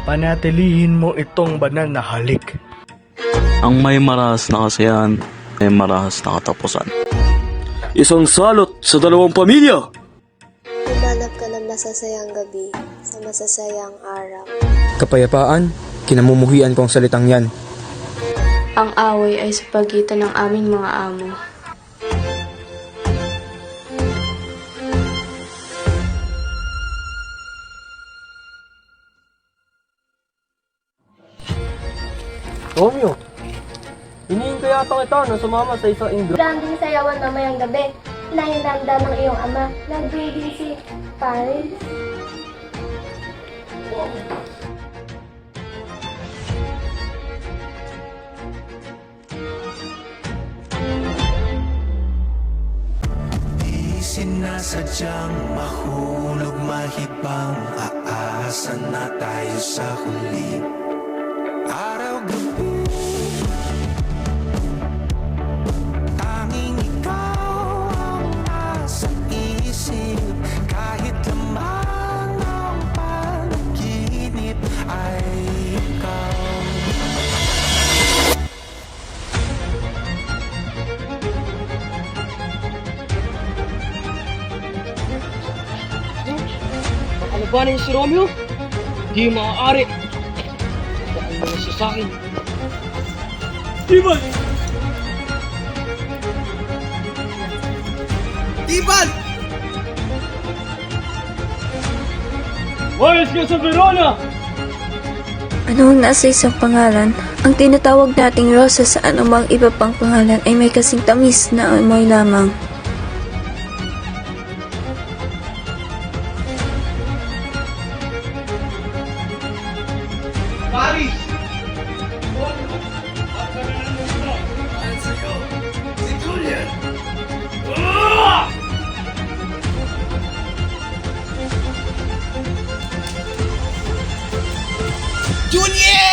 Panatilihin mo itong banal na halik. Ang may marahas na kasiyahan, may marahas na katapusan. Isang salot sa dalawang pamilya. Humanap ka ng masasayang gabi sa masasayang araw. Kapayapaan, kinamumuhian ko ang salitang yan. Ang away ay sa pagitan ng aming mga amo. Romeo, hinihintay yata kita na sumama sa isang ingro. Branding sayawan mamayang gabi. Hinahindanda ng iyong ama. Nag-baby si Paris. Sinasadyang mahulog, mahibang, aasa na tayo sa huli. Araw-gabi, tanging ikaw ang nasa isip. Kahit lamang ang panaginip ay ikaw. Makalabanin si Romeo? Di maaari. Baka mo siya sa akin. Iban! Iban! Wales ka sa Verona! Ano ang nasa isang pangalan? Ang tinatawag nating Rosa sa anumang iba pang pangalan ay may kasing tamis na amoy lamang. Paris! Si Julian! Julian!